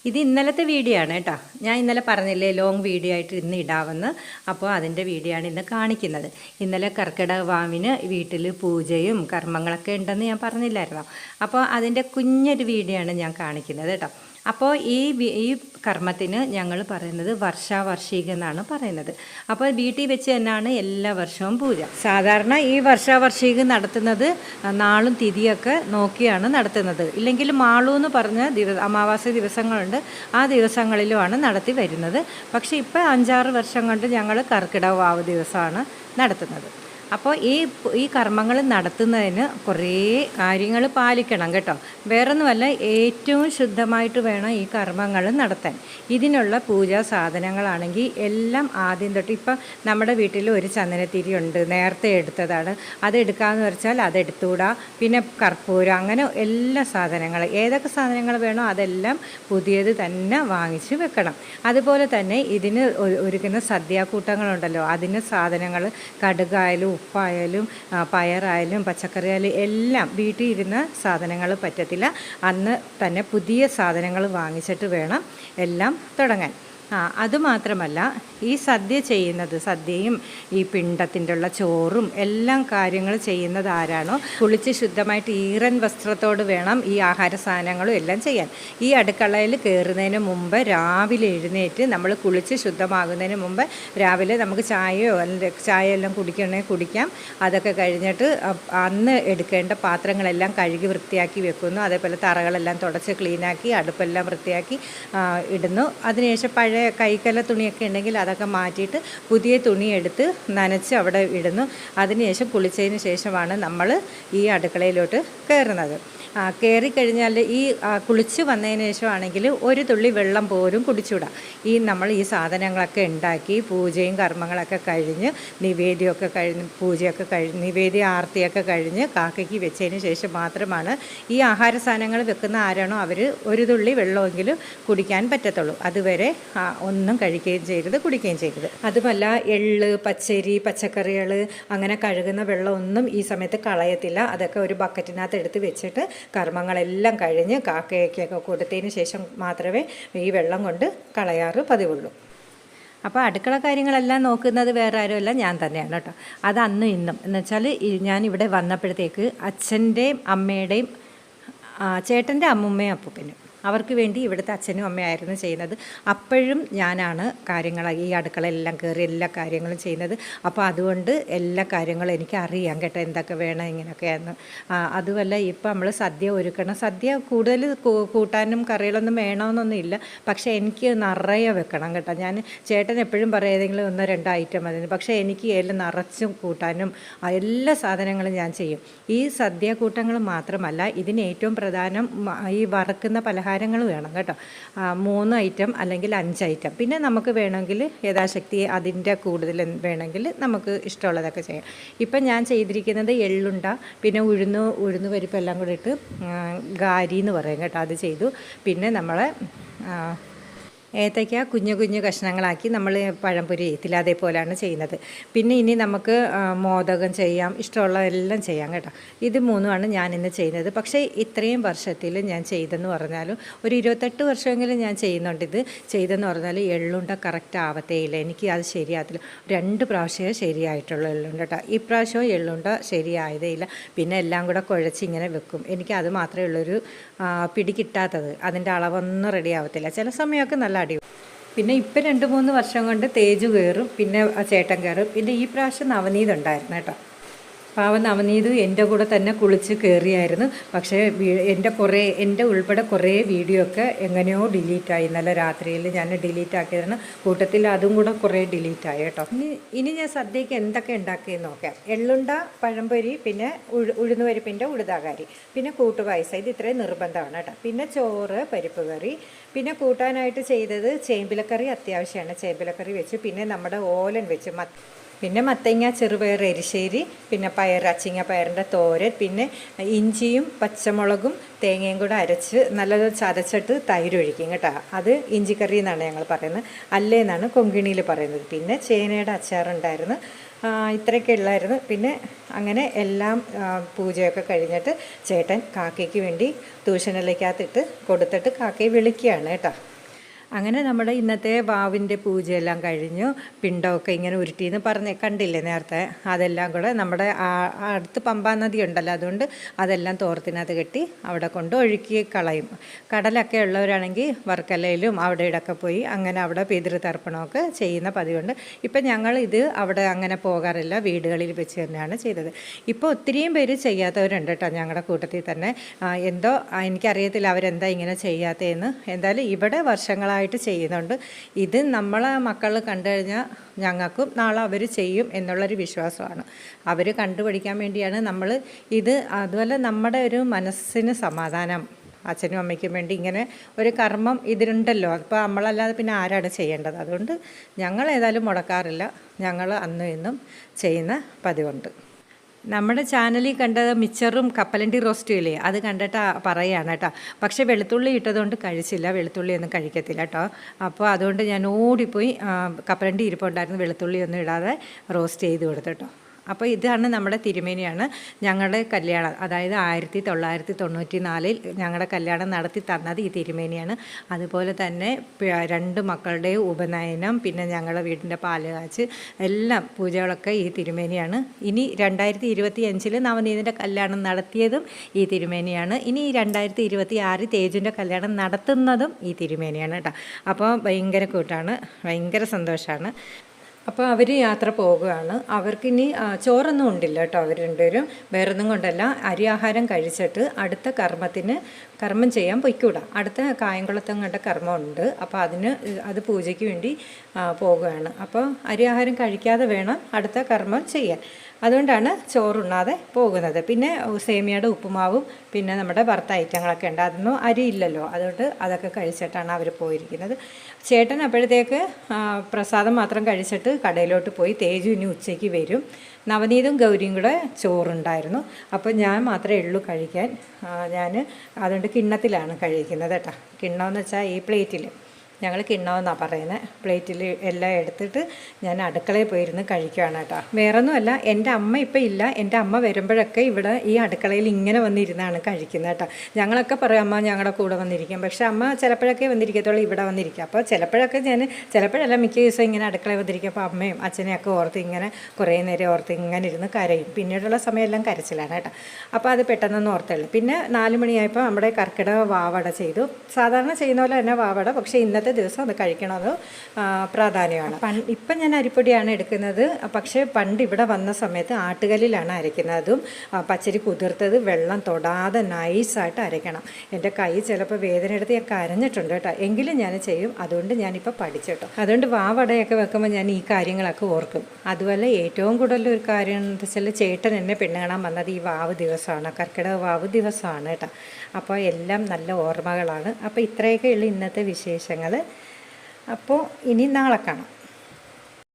ഇത് ഇന്നലത്തെ വീഡിയോ ആണ് കേട്ടോ. ഞാൻ ഇന്നലെ പറഞ്ഞില്ലേ ലോങ് വീഡിയോ ആയിട്ട് ഇന്ന് ഇടാമെന്ന്. അപ്പോൾ അതിൻ്റെ വീഡിയോ ആണ് ഇന്ന് കാണിക്കുന്നത്. ഇന്നലെ കർക്കിടക വാവിന് വീട്ടിൽ പൂജയും കർമ്മങ്ങളൊക്കെ ഉണ്ടെന്ന് ഞാൻ പറഞ്ഞില്ലായിരുന്നോ. അപ്പോൾ അതിൻ്റെ കുഞ്ഞൊരു വീഡിയോ ആണ് ഞാൻ കാണിക്കുന്നത് കേട്ടോ. അപ്പോൾ ഈ കർമ്മത്തിന് ഞങ്ങൾ പറയുന്നത് വർഷാവർഷിക എന്നാണ് പറയുന്നത്. അപ്പോൾ വീട്ടിൽ വെച്ച് തന്നെയാണ് എല്ലാ വർഷവും പൂജ. സാധാരണ ഈ വർഷാവർഷിക നടത്തുന്നത് നാളും തിഥിയൊക്കെ നോക്കിയാണ് നടത്തുന്നത്. ഇല്ലെങ്കിൽ മാളു എന്ന് പറഞ്ഞ അമാവാസി ദിവസങ്ങളുണ്ട്, ആ ദിവസങ്ങളിലുമാണ് നടത്തി വരുന്നത്. പക്ഷേ ഇപ്പോൾ 5-6 വർഷം കൊണ്ട് ഞങ്ങൾ കർക്കിടക വാവ് ദിവസമാണ് നടത്തുന്നത്. അപ്പോൾ ഈ കർമ്മങ്ങൾ നടത്തുന്നതിന് കുറേ കാര്യങ്ങൾ പാലിക്കണം കേട്ടോ. വേറൊന്നുമല്ല, ഏറ്റവും ശുദ്ധമായിട്ട് വേണം ഈ കർമ്മങ്ങൾ നടത്താൻ. ഇതിനുള്ള പൂജാ സാധനങ്ങളാണെങ്കിൽ എല്ലാം ആദ്യം തൊട്ട്, ഇപ്പം നമ്മുടെ വീട്ടിൽ ഒരു ചന്ദനത്തിരി ഉണ്ട്, നേരത്തെ എടുത്തതാണ്, അതെടുക്കാമെന്ന് വെച്ചാൽ അതെടുത്തുകൂടാ. പിന്നെ കർപ്പൂരം, അങ്ങനെ എല്ലാ സാധനങ്ങൾ, ഏതൊക്കെ സാധനങ്ങൾ വേണോ അതെല്ലാം പുതിയത് തന്നെ വാങ്ങിച്ച് വെക്കണം. അതുപോലെ തന്നെ ഇതിന് ഒരുക്കുന്ന സദ്യാക്കൂട്ടങ്ങളുണ്ടല്ലോ, അതിന് സാധനങ്ങൾ കടുകായാലും ഉപ്പായാലും പയറായാലും പച്ചക്കറി ആയാലും എല്ലാം വീട്ടിൽ ഇരുന്ന സാധനങ്ങൾ പറ്റത്തില്ല. അന്ന് തന്നെ പുതിയ സാധനങ്ങൾ വാങ്ങിച്ചിട്ട് വേണം എല്ലാം തുടങ്ങാൻ. അതുമാത്രമല്ല, ഈ സദ്യ ചെയ്യുന്നത്, സദ്യയും ഈ പിണ്ടത്തിൻ്റെ ഉള്ള ചോറും എല്ലാം കാര്യങ്ങൾ ചെയ്യുന്നത് ആരാണോ കുളിച്ച് ശുദ്ധമായിട്ട് ഈറൻ വസ്ത്രത്തോട് വേണം ഈ ആഹാര സാധനങ്ങളും എല്ലാം ചെയ്യാൻ. ഈ അടുക്കളയിൽ കയറുന്നതിന് മുമ്പ് രാവിലെ എഴുന്നേറ്റ് നമ്മൾ കുളിച്ച് ശുദ്ധമാകുന്നതിന് മുമ്പ് രാവിലെ നമുക്ക് ചായയോ അല്ലെങ്കിൽ ചായ എല്ലാം കുടിക്കണമെങ്കിൽ കുടിക്കാം. അതൊക്കെ കഴിഞ്ഞിട്ട് അന്ന് എടുക്കേണ്ട പാത്രങ്ങളെല്ലാം കഴുകി വൃത്തിയാക്കി വെക്കുന്നു. അതേപോലെ തറകളെല്ലാം തുടച്ച് ക്ലീനാക്കി അടുപ്പെല്ലാം വൃത്തിയാക്കി ഇടുന്നു. അതിനുശേഷം പഴയ കൈക്കല തുണിയൊക്കെ ഉണ്ടെങ്കിൽ അതൊക്കെ മാറ്റിയിട്ട് പുതിയ തുണി എടുത്ത് നനച്ച് അവിടെ ഇടുന്നു. അതിനുശേഷം കുളിച്ചതിന് ശേഷമാണ് നമ്മൾ ഈ അടുക്കളയിലോട്ട് കയറുന്നത്. കയറിക്കഴിഞ്ഞാൽ ഈ കുളിച്ച് വന്നതിന് ശേഷമാണെങ്കിൽ ഒരു തുള്ളി വെള്ളം പോലും കുടിച്ചുകൂടാ. നമ്മൾ ഈ സാധനങ്ങളൊക്കെ ഉണ്ടാക്കി പൂജയും കർമ്മങ്ങളൊക്കെ കഴിഞ്ഞ് നിവേദ്യമൊക്കെ കഴിഞ്ഞ് പൂജയൊക്കെ കഴിഞ്ഞ് നിവേദ്യ ആർത്തിയൊക്കെ കഴിഞ്ഞ് കാക്കയ്ക്ക് വെച്ചതിന് ശേഷം മാത്രമാണ് ഈ ആഹാര സാധനങ്ങൾ വെക്കുന്ന ആരാണോ അവർ ഒരു തുള്ളി വെള്ളമെങ്കിലും കുടിക്കാൻ പറ്റത്തുള്ളൂ. അതുവരെ ഒന്നും കഴിക്കുകയും ചെയ്യരുത്, കുടിക്കുകയും ചെയ്യരുത്. അതുമല്ല, എള്ള്, പച്ചരി, പച്ചക്കറികൾ അങ്ങനെ കഴുകുന്ന വെള്ളമൊന്നും ഈ സമയത്ത് കളയത്തില്ല. അതൊക്കെ ഒരു ബക്കറ്റിനകത്ത് എടുത്ത് വെച്ചിട്ട് കർമ്മങ്ങളെല്ലാം കഴിഞ്ഞ് കാക്കയ്ക്കൊക്കെ കൊടുത്തതിന് ശേഷം മാത്രമേ ഈ വെള്ളം കൊണ്ട് കളയാറ് പതിവുള്ളൂ. അപ്പോൾ അടുക്കള കാര്യങ്ങളെല്ലാം നോക്കുന്നത് വേറെ ആരുമല്ല, ഞാൻ തന്നെയാണ് കേട്ടോ. അത് അന്നും ഇന്നും എന്ന് വെച്ചാൽ ഞാനിവിടെ വന്നപ്പോഴത്തേക്ക് അച്ഛൻ്റെയും അമ്മയുടെയും ചേട്ടൻ്റെ അമ്മുമ്മയും അപ്പൂപ്പനും അവർക്ക് വേണ്ടി ഇവിടുത്തെ അച്ഛനും അമ്മയായിരുന്നു ചെയ്യുന്നത്. അപ്പോഴും ഞാനാണ് കാര്യങ്ങൾ ഈ അടുക്കളയെല്ലാം കയറി എല്ലാ കാര്യങ്ങളും ചെയ്യുന്നത്. അപ്പോൾ അതുകൊണ്ട് എല്ലാ കാര്യങ്ങളും എനിക്ക് അറിയാം കേട്ടോ, എന്തൊക്കെ വേണം ഇങ്ങനെയൊക്കെയായിരുന്നു. അതുമല്ല, ഇപ്പം നമ്മൾ സദ്യ ഒരുക്കണം. സദ്യ കൂടുതൽ കൂട്ടാനും കറികളൊന്നും വേണമെന്നൊന്നും ഇല്ല, പക്ഷേ എനിക്ക് നിറയെ വെക്കണം കേട്ടോ. ഞാൻ ചേട്ടൻ എപ്പോഴും പറയും ഏതെങ്കിലും 1-2 ഐറ്റം മതി, പക്ഷേ എനിക്ക് എല്ലാം നിറച്ചും കൂട്ടാനും എല്ലാ സാധനങ്ങളും ഞാൻ ചെയ്യും. ഈ സദ്യ കൂട്ടങ്ങൾ മാത്രമല്ല, ഇതിന് ഏറ്റവും പ്രധാനം ഈ വറുക്കുന്ന പലഹാരങ്ങൾ വേണം കേട്ടോ. 3 ഐറ്റം അല്ലെങ്കിൽ 5 ഐറ്റം. പിന്നെ നമുക്ക് വേണമെങ്കിൽ യഥാശക്തി അതിൻ്റെ കൂടുതൽ വേണമെങ്കിൽ നമുക്ക് ഇഷ്ടമുള്ളതൊക്കെ ചെയ്യാം. ഇപ്പം ഞാൻ ചെയ്തിരിക്കുന്നത് എള്ളുണ്ട, പിന്നെ ഉഴുന്ന് പരിപ്പ് എല്ലാം കൂടി ഇട്ട് ഗാരി എന്ന് പറയും കേട്ടോ, അത് ചെയ്തു. പിന്നെ നമ്മളെ ഏത്തയ്ക്ക കുഞ്ഞു കഷ്ണങ്ങളാക്കി നമ്മൾ പഴംപൊരി ചെയ്യത്തില്ല, അതേപോലെയാണ് ചെയ്യുന്നത്. പിന്നെ ഇനി നമുക്ക് മോദകം ചെയ്യാം, ഇഷ്ടമുള്ള എല്ലാം ചെയ്യാം കേട്ടോ. ഇത് 3ആണ് ഞാനിന്ന് ചെയ്യുന്നത്. പക്ഷേ ഇത്രയും വർഷത്തിൽ ഞാൻ ചെയ്തെന്ന് പറഞ്ഞാലും ഒരു 28 വർഷമെങ്കിലും ഞാൻ ചെയ്യുന്നുണ്ട്. ഇത് ചെയ്തെന്ന് പറഞ്ഞാൽ എള്ളുണ്ട കറക്റ്റ് ആവത്തേയില്ല, എനിക്ക് അത് ശരിയാകത്തില്ല. 2 പ്രാവശ്യമേ ശരിയായിട്ടുള്ള എള്ളുണ്ട കേട്ടോ. ഇപ്രാവശ്യവും എള്ളുണ്ട ശരിയായതേ ഇല്ല. പിന്നെ എല്ലാം കൂടെ കുഴച്ചിങ്ങനെ വെക്കും. എനിക്ക് അത് മാത്രമേ ഉള്ളൊരു പിടി കിട്ടാത്തത്. അതിൻ്റെ അളവൊന്നും റെഡി ആവത്തില്ല. ചില സമയമൊക്കെ നല്ല അടി. പിന്നെ ഇപ്പം 2-3 വർഷം കൊണ്ട് തേജ് കയറും, പിന്നെ ചേട്ടൻ കയറും. പിന്നെ ഈ പ്രാവശ്യം നവനീത് ഉണ്ടായിരുന്നു കേട്ടോ. പാവം നവനീത് എൻ്റെ കൂടെ തന്നെ കുളിച്ച് കയറിയായിരുന്നു. പക്ഷേ എൻ്റെ ഉൾപ്പെടെ കുറേ വീഡിയോ ഒക്കെ എങ്ങനെയോ ഡിലീറ്റായി. ഇന്നലെ രാത്രിയിൽ ഞാൻ ഡിലീറ്റ് ആക്കിയതാണ്. കൂട്ടത്തിൽ അതും കൂടെ കുറേ ഡിലീറ്റായി കേട്ടോ. ഇനി ഞാൻ സദ്യയ്ക്ക് എന്തൊക്കെ ഉണ്ടാക്കിയെന്ന് നോക്കാം. എള്ളുണ്ട, പഴംപൊരി, പിന്നെ ഉഴുന്ന് പരിപ്പിൻ്റെ ഉഴുതാകാരി, പിന്നെ കൂട്ടുപായസം. ഇത് ഇത്രയും നിർബന്ധമാണ് കേട്ടോ. പിന്നെ ചോറ്, പരിപ്പ് കറി. പിന്നെ കൂട്ടാനായിട്ട് ചെയ്തത് ചേമ്പിലക്കറി അത്യാവശ്യമാണ്. ചേമ്പിലക്കറി വെച്ച് പിന്നെ നമ്മുടെ ഓലൻ വെച്ച് പിന്നെ മത്തങ്ങ ചെറുപയർ എരിശ്ശേരി, പിന്നെ അച്ചിങ്ങ പയറിൻ്റെ തോരൻ, പിന്നെ ഇഞ്ചിയും പച്ചമുളകും തേങ്ങയും കൂടെ അരച്ച് നല്ലത് ചതച്ചിട്ട് തൈര് ഒഴിക്കും കേട്ടോ. അത് ഇഞ്ചിക്കറി എന്നാണ് ഞങ്ങൾ പറയുന്നത്, അല്ലേന്നാണ് കൊങ്കിണിയിൽ പറയുന്നത്. പിന്നെ ചേനയുടെ അച്ചാറുണ്ടായിരുന്നു. ഇത്രയൊക്കെ ഉള്ളായിരുന്നു. പിന്നെ അങ്ങനെ എല്ലാം പൂജയൊക്കെ കഴിഞ്ഞിട്ട് ചേട്ടൻ കാക്കയ്ക്ക് വേണ്ടി ട്യൂഷനിലേക്കകത്തിട്ട് കൊടുത്തിട്ട് കാക്കയെ വിളിക്കുകയാണ് കേട്ടോ. അങ്ങനെ നമ്മുടെ ഇന്നത്തെ വാവിൻ്റെ പൂജയെല്ലാം കഴിഞ്ഞു. പിണ്ടമൊക്കെ ഇങ്ങനെ ഉരുട്ടിയെന്ന് കണ്ടില്ലേ നേരത്തെ. അതെല്ലാം കൂടെ നമ്മുടെ അടുത്ത് പമ്പാ നദി ഉണ്ടല്ലോ, അതുകൊണ്ട് അതെല്ലാം തോർത്തിനകത്ത് കെട്ടി അവിടെ കൊണ്ട് ഒഴുക്കി കളയും. കടലൊക്കെ ഉള്ളവരാണെങ്കിൽ വർക്കലയിലും അവിടെ ഇടയ്ക്ക് പോയി അങ്ങനെ അവിടെ പിതൃതർപ്പണമൊക്കെ ചെയ്യുന്ന പതിവുണ്ട്. ഇപ്പം ഞങ്ങൾ ഇത് അവിടെ അങ്ങനെ പോകാറില്ല, വീടുകളിൽ വെച്ച് തന്നെയാണ് ചെയ്തത്. ഇപ്പോൾ ഒത്തിരിയും പേര് ചെയ്യാത്തവരുണ്ട് കേട്ടോ ഞങ്ങളുടെ കൂട്ടത്തിൽ തന്നെ. എന്തോ എനിക്കറിയത്തില്ല അവരെന്താ ഇങ്ങനെ ചെയ്യാത്തതെന്ന്. എന്തായാലും ഇവിടെ വർഷങ്ങളായിട്ട് ചെയ്യുന്നുണ്ട്. ഇത് നമ്മളെ മക്കൾ കണ്ടു കഴിഞ്ഞാൽ ഞങ്ങൾക്കും നാളെ അവർ ചെയ്യും എന്നുള്ളൊരു വിശ്വാസമാണ്. അവർ കണ്ടുപഠിക്കാൻ വേണ്ടിയാണ് നമ്മൾ ഇത്. അതുപോലെ നമ്മുടെ ഒരു മനസ്സിന് സമാധാനം, അച്ഛനും അമ്മയ്ക്കും വേണ്ടി ഇങ്ങനെ ഒരു കർമ്മം ഇതിലുണ്ടല്ലോ. അപ്പോൾ നമ്മളല്ലാതെ പിന്നെ ആരാണ് ചെയ്യേണ്ടത്? അതുകൊണ്ട് ഞങ്ങൾ ഏതായാലും മുടക്കാറില്ല. ഞങ്ങൾ അന്നും ഇന്നും ചെയ്യുന്ന പതിവുണ്ട്. നമ്മുടെ ചാനലിൽ കണ്ടത് മിച്ചറും കപ്പലണ്ടി റോസ്റ്റും ഇല്ലേ, അത് കണ്ടിട്ട് പറയുകയാണ് കേട്ടോ. പക്ഷേ വെളുത്തുള്ളി ഇട്ടതുകൊണ്ട് കഴിച്ചില്ല, വെളുത്തുള്ളി ഒന്നും കഴിക്കത്തില്ല കേട്ടോ. അപ്പോൾ അതുകൊണ്ട് ഞാൻ ഓടിപ്പോയി കപ്പലണ്ടി ഇരിപ്പുണ്ടായിരുന്നു, വെളുത്തുള്ളി ഒന്നും ഇടാതെ റോസ്റ്റ് ചെയ്ത് കൊടുത്തു കേട്ടോ. അപ്പോൾ ഇതാണ് നമ്മുടെ തിരുമേനിയാണ്. ഞങ്ങളുടെ കല്യാണം, അതായത് 1994 ഞങ്ങളുടെ കല്യാണം നടത്തി തന്നത് ഈ തിരുമേനിയാണ്. അതുപോലെ തന്നെ 2 മക്കളുടെയും ഉപനയനം, പിന്നെ ഞങ്ങളുടെ വീടിൻ്റെ പാല് കാച്ച്, എല്ലാം പൂജകളൊക്കെ ഈ തിരുമേനിയാണ്. ഇനി 2025 നവനീതിൻ്റെ കല്യാണം നടത്തിയതും ഈ തിരുമേനിയാണ്. ഇനി 2026 തേജുവിൻ്റെ കല്യാണം നടത്തുന്നതും ഈ തിരുമേനിയാണ് കേട്ടോ. അപ്പോൾ ഭയങ്കര കൂട്ടാണ്, ഭയങ്കര സന്തോഷമാണ്. അപ്പോൾ അവർ യാത്ര പോകുകയാണ്. അവർക്കിനി ചോറൊന്നും ഉണ്ടില്ല കേട്ടോ. അവർ രണ്ടുപേരും വേറൊന്നും കൊണ്ടല്ല, അരി ആഹാരം കഴിച്ചിട്ട് അടുത്ത കർമ്മം ചെയ്യാൻ പൊയ്ക്കൂടാ. അടുത്ത കായംകുളത്തും കണ്ട കർമ്മമുണ്ട്. അപ്പോൾ അത് പൂജയ്ക്ക് വേണ്ടി പോകുകയാണ്. അപ്പോൾ അരി ആഹാരം കഴിക്കാതെ വേണം അടുത്ത കർമ്മം ചെയ്യാൻ. അതുകൊണ്ടാണ് ചോറുണ്ണാതെ പോകുന്നത്. പിന്നെ സേമിയയുടെ ഉപ്പുമാവും പിന്നെ നമ്മുടെ വറുത്ത ഐറ്റങ്ങളൊക്കെ ഉണ്ട്. അതൊന്നും അരിയില്ലല്ലോ, അതുകൊണ്ട് അതൊക്കെ കഴിച്ചിട്ടാണ് അവർ പോയിരിക്കുന്നത്. ചേട്ടൻ അപ്പോഴത്തേക്ക് പ്രസാദം മാത്രം കഴിച്ചിട്ട് കടയിലോട്ട് പോയി. തേജു ഇനി ഉച്ചയ്ക്ക് വരും. നവനീതും ഗൗരിയും കൂടെ ചോറുണ്ടായിരുന്നു. അപ്പോൾ ഞാൻ മാത്രമേ ഉള്ളൂ കഴിക്കാൻ. അതുകൊണ്ട് കിണ്ണത്തിലാണ് കഴിക്കുന്നത് കേട്ടോ. കിണ്ണമെന്ന് വെച്ചാൽ ഈ പ്ലേറ്റിൽ, ഞങ്ങൾ കിണ്ണമെന്നാണ് പറയുന്നത്. പ്ലേറ്റിൽ എല്ലാം എടുത്തിട്ട് ഞാൻ അടുക്കളയിൽ പോയിരുന്ന് കഴിക്കുകയാണ് കേട്ടോ. വേറൊന്നുമല്ല, എൻ്റെ അമ്മ ഇപ്പം ഇല്ല. എൻ്റെ അമ്മ വരുമ്പോഴൊക്കെ ഇവിടെ ഈ അടുക്കളയിൽ ഇങ്ങനെ വന്നിരുന്നാണ് കഴിക്കുന്നത് കേട്ടോ. ഞങ്ങളൊക്കെ പറയും അമ്മ ഞങ്ങളുടെ കൂടെ വന്നിരിക്കും, പക്ഷേ അമ്മ ചിലപ്പോഴൊക്കെ വന്നിരിക്കത്തുള്ളൂ, ഇവിടെ വന്നിരിക്കും. അപ്പോൾ ചിലപ്പോഴല്ല മിക്ക ദിവസം ഇങ്ങനെ അടുക്കളയിൽ വന്നിരിക്കും. അപ്പോൾ അമ്മയും അച്ഛനെയൊക്കെ ഓർത്ത് ഇങ്ങനെ കുറേ നേരം ഓർത്ത് ഇങ്ങനെ ഇരുന്ന് കരയും. പിന്നീടുള്ള സമയമെല്ലാം കരച്ചിലാണ് കേട്ടോ. അപ്പോൾ അത് പെട്ടെന്നൊന്നും ഓർത്തുള്ളൂ. പിന്നെ 4 മണിയായപ്പോൾ നമ്മുടെ കർക്കിടക വാവട ചെയ്തു. സാധാരണ ചെയ്യുന്ന പോലെ തന്നെ വാവട, പക്ഷേ ഇന്നത്തെ ദിവസം അത് കഴിക്കണമെന്ന് പ്രാധാന്യമാണ്. ഇപ്പം ഞാൻ അരിപ്പൊടിയാണ് എടുക്കുന്നത്. പക്ഷേ പണ്ട് ഇവിടെ വന്ന സമയത്ത് ആട്ടുകല്ലിലാണ് അരയ്ക്കുന്നത്. അതും പച്ചരി കുതിർത്തത് വെള്ളം തൊടാതെ നൈസായിട്ട് അരയ്ക്കണം. എൻ്റെ കൈ ചിലപ്പോൾ വേദന എടുത്ത് ഞാൻ കരഞ്ഞിട്ടുണ്ട് കേട്ടോ. എങ്കിലും ഞാൻ ചെയ്യും. അതുകൊണ്ട് ഞാനിപ്പോൾ പഠിച്ചു കേട്ടോ. അതുകൊണ്ട് വാവടയൊക്കെ വെക്കുമ്പോൾ ഞാൻ ഈ കാര്യങ്ങളൊക്കെ ഓർക്കും. അതുപോലെ ഏറ്റവും കൂടുതൽ ഒരു കാര്യം എന്താ വെച്ചാൽ, ചേട്ടൻ എന്നെ പെണ്ണ് കാണാൻ വന്നത് ഈ വാവ് ദിവസമാണ്, കർക്കിടക വാവ് ദിവസമാണ് കേട്ടോ. അപ്പോൾ എല്ലാം നല്ല ഓർമ്മകളാണ്. അപ്പോൾ ഇത്രയൊക്കെ ഉള്ളു ഇന്നത്തെ വിശേഷങ്ങൾ. അപ്പോൾ ഇനി നാളെ കാണാം.